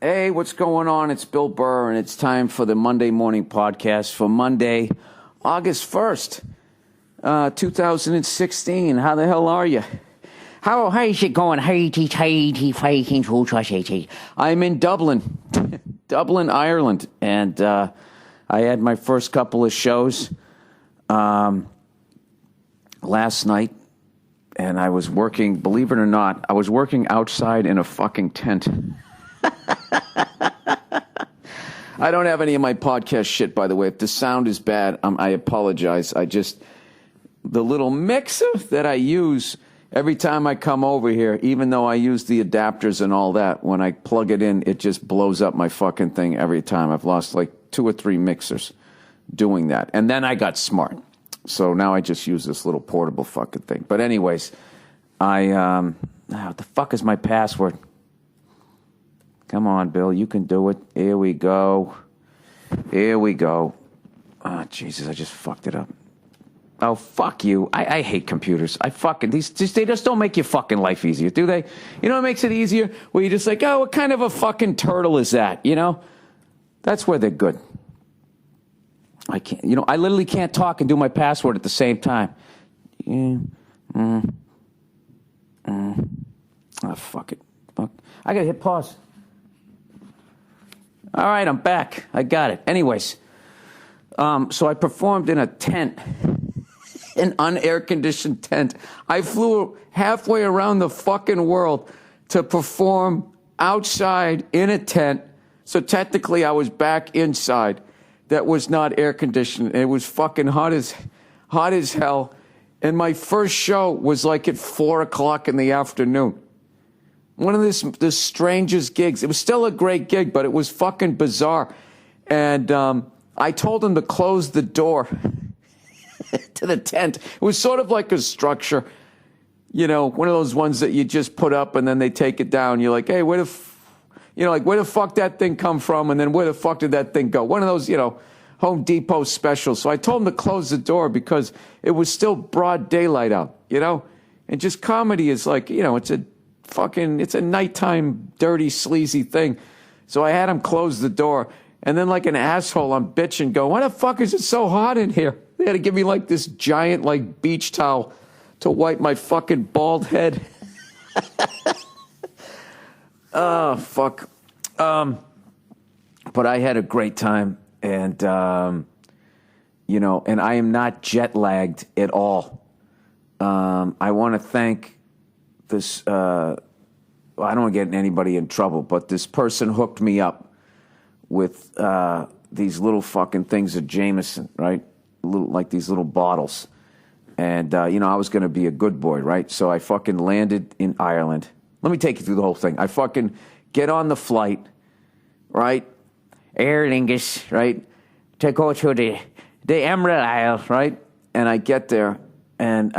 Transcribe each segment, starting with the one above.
Hey, what's going on? It's Bill Burr, and it's time for the Monday morning podcast for Monday, August 1st, 2016. How the hell are you? How is it going? I'm in Dublin, Dublin, Ireland, and I had my first couple of shows last night, and I was working, believe it or not, I was working outside in a fucking tent. I don't have any of my podcast shit, by the way. If the sound is bad, I apologize. The little mixer that I use every time I come over here, even though I use the adapters and all that, when I plug it in, it just blows up my fucking thing every time. I've lost like 2 or 3 mixers doing that. And then I got smart. So now I just use this little portable fucking thing. But anyways, what the fuck is my password? Come on, Bill, you can do it. Here we go. Oh, Jesus, I just fucked it up. Oh, fuck you. I hate computers. They just don't make your fucking life easier, do they? You know what makes it easier? Where you're just like, oh, what kind of a fucking turtle is that, you know? That's where they're good. I literally can't talk and do my password at the same time. Oh, fuck it. Fuck. I gotta hit pause. All right, I'm back. I got it. Anyways, so I performed in a tent, an unair-conditioned tent. I flew halfway around the fucking world to perform outside in a tent. So technically, I was back inside. That was not air-conditioned. It was fucking hot as hell. And my first show was like at 4 o'clock in the afternoon. One of the strangest gigs. It was still a great gig, but it was fucking bizarre. And I told him to close the door to the tent. It was sort of like a structure, one of those ones that you just put up and then they take it down. You're like, hey, where the fuck that thing come from? And then where the fuck did that thing go? One of those, Home Depot specials. So I told him to close the door because it was still broad daylight out, And just comedy is like, it's a nighttime, dirty, sleazy thing. So I had him close the door. And then like an asshole, I'm bitching, go, why the fuck is it so hot in here? They had to give me like this giant like beach towel to wipe my fucking bald head. Oh, fuck. But I had a great time. And, and I am not jet lagged at all. I want to thank this, I don't want to get anybody in trouble, but this person hooked me up with these little fucking things of Jameson, right? Like these little bottles. And, I was going to be a good boy, right? So I fucking landed in Ireland. Let me take you through the whole thing. I fucking get on the flight, right? Aer Lingus, right? To go to the Emerald Isle, right? And I get there and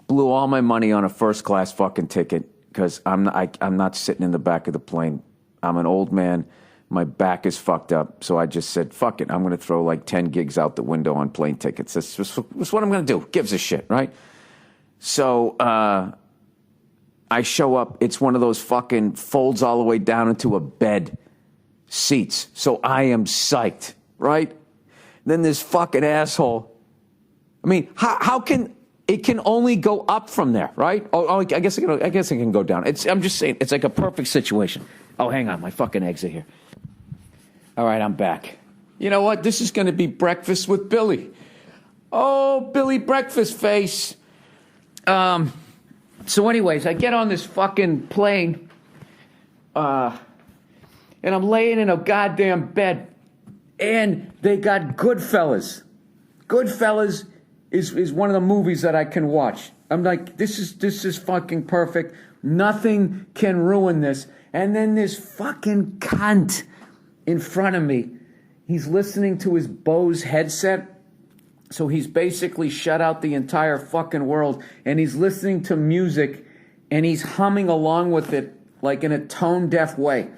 blew all my money on a first class fucking ticket because I'm not sitting in the back of the plane. I'm an old man. My back is fucked up. So I just said, fuck it. I'm going to throw like 10 gigs out the window on plane tickets. That's what I'm going to do. Gives a shit, right? So I show up. It's one of those fucking folds all the way down into a bed seats. So I am psyched, right? Then this fucking asshole. I mean, how can it can only go up from there, right? Oh, I guess it can go down. I'm just saying, it's like a perfect situation. Oh, hang on, my fucking eggs are here. All right, I'm back. You know what? This is going to be breakfast with Billy. Oh, Billy breakfast face. So anyways, I get on this fucking plane, and I'm laying in a goddamn bed, and they got Goodfellas. Goodfellas is one of the movies that I can watch. I'm like, this is fucking perfect. Nothing can ruin this. And then this fucking cunt in front of me, he's listening to his Bose headset. So he's basically shut out the entire fucking world, and he's listening to music, and he's humming along with it like in a tone-deaf way.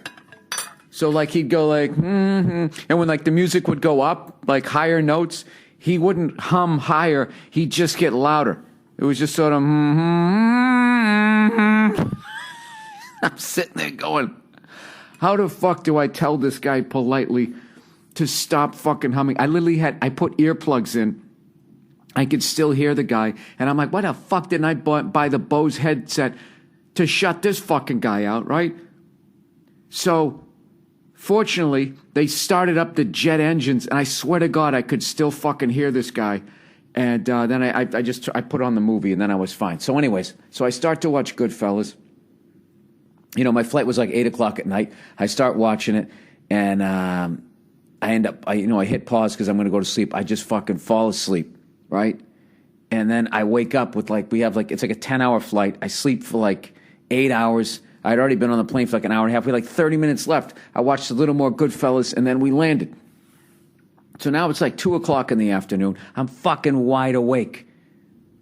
So like he'd go like, and when like the music would go up, like higher notes, he wouldn't hum higher, he'd just get louder. It was just sort of, I'm sitting there going, How the fuck do I tell this guy politely to stop fucking humming? I put earplugs in. I could still hear the guy. And I'm like, why the fuck didn't I buy the Bose headset to shut this fucking guy out, right? So, fortunately, they started up the jet engines, and I swear to God, I could still fucking hear this guy. And then I put on the movie, and then I was fine. So anyways, I start to watch Goodfellas. You know, my flight was like 8 o'clock at night. I start watching it, and I hit pause because I'm going to go to sleep. I just fucking fall asleep, right? And then I wake up with it's like a 10-hour flight. I sleep for like 8 hours. I'd already been on the plane for like an hour and a half. We had like 30 minutes left. I watched a little more Goodfellas, and then we landed. So now it's like 2 o'clock in the afternoon. I'm fucking wide awake.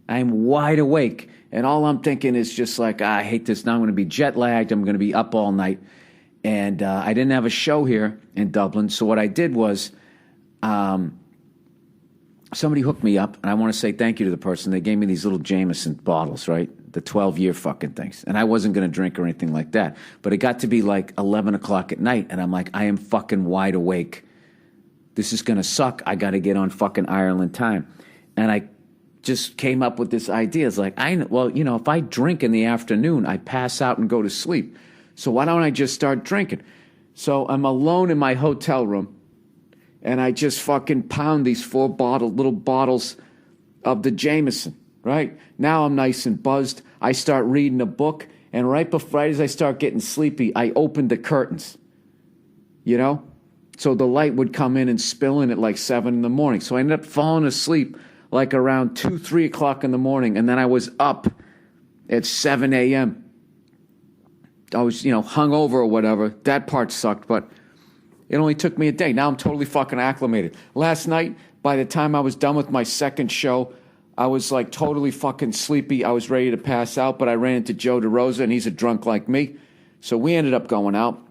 I'm wide awake. And all I'm thinking is just like, I hate this. Now I'm going to be jet lagged. I'm going to be up all night. And I didn't have a show here in Dublin. So what I did was somebody hooked me up. And I want to say thank you to the person. They gave me these little Jameson bottles, right? The 12-year fucking things. And I wasn't going to drink or anything like that. But it got to be like 11 o'clock at night. And I'm like, I am fucking wide awake. This is going to suck. I got to get on fucking Ireland time. And I just came up with this idea. It's like, if I drink in the afternoon, I pass out and go to sleep. So why don't I just start drinking? So I'm alone in my hotel room, and I just fucking pound these little bottles of the Jameson, right? Now I'm nice and buzzed. I start reading a book, and right as I start getting sleepy, I open the curtains, you know? So the light would come in and spill in at like 7 in the morning. So I ended up falling asleep like around 2, 3 o'clock in the morning. And then I was up at 7 a.m. I was, hungover or whatever. That part sucked, but it only took me a day. Now I'm totally fucking acclimated. Last night, by the time I was done with my second show, I was like totally fucking sleepy. I was ready to pass out, but I ran into Joe DeRosa, and he's a drunk like me. So we ended up going out.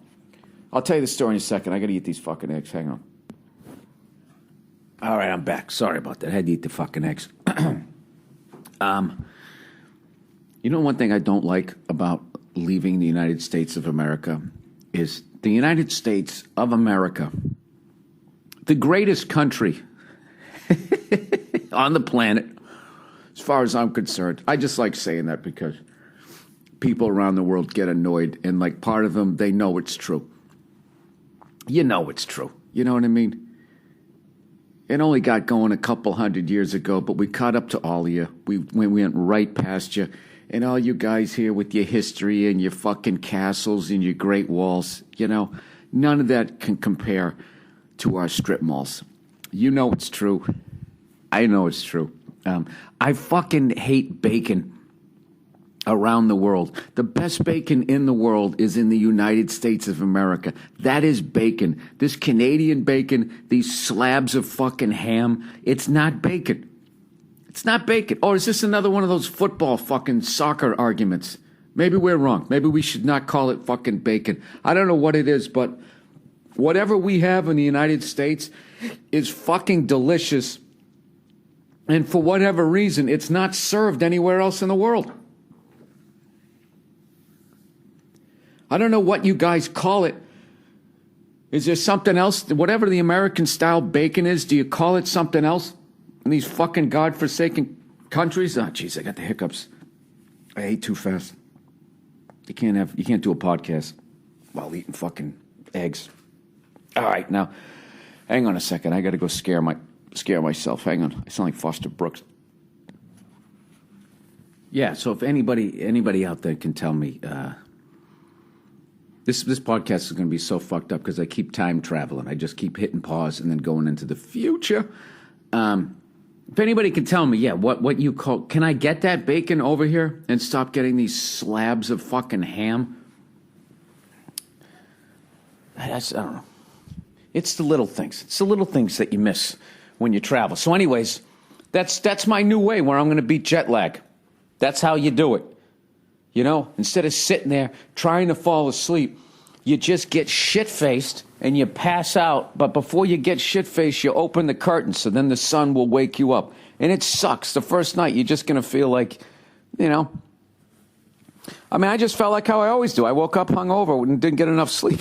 I'll tell you the story in a second. I got to eat these fucking eggs. Hang on. All right, I'm back. Sorry about that. I had to eat the fucking eggs. One thing I don't like about leaving the United States of America is the United States of America, the greatest country on the planet, as far as I'm concerned. I just like saying that because people around the world get annoyed, and like part of them, they know it's true. You know it's true. You know what I mean? It only got going a couple 100 years ago, but we caught up to all of you. We went right past you. And all you guys here with your history and your fucking castles and your great walls, none of that can compare to our strip malls. You know it's true. I know it's true. I fucking hate bacon around the world. The best bacon in the world is in the United States of America. That is bacon. This Canadian bacon, these slabs of fucking ham, it's not bacon. It's not bacon. Or is this another one of those football fucking soccer arguments? Maybe we're wrong. Maybe we should not call it fucking bacon. I don't know what it is, but whatever we have in the United States is fucking delicious. And for whatever reason, it's not served anywhere else in the world. I don't know what you guys call it. Is there something else? Whatever the American-style bacon is, do you call it something else in these fucking godforsaken countries? Oh, jeez, I got the hiccups. I ate too fast. You can't do a podcast while eating fucking eggs. All right, now, hang on a second. I got to go scare myself. Hang on. I sound like Foster Brooks. Yeah, so if anybody out there can tell me... This podcast is going to be so fucked up because I keep time traveling. I just keep hitting pause and then going into the future. If anybody can tell me, what you call... Can I get that bacon over here and stop getting these slabs of fucking ham? I don't know. It's the little things. It's the little things that you miss when you travel. So anyways, that's my new way where I'm going to beat jet lag. That's how you do it. Instead of sitting there trying to fall asleep, you just get shit-faced and you pass out. But before you get shit-faced, you open the curtains, so then the sun will wake you up. And it sucks. The first night, you're just going to feel like, I just felt like how I always do. I woke up hungover and didn't get enough sleep.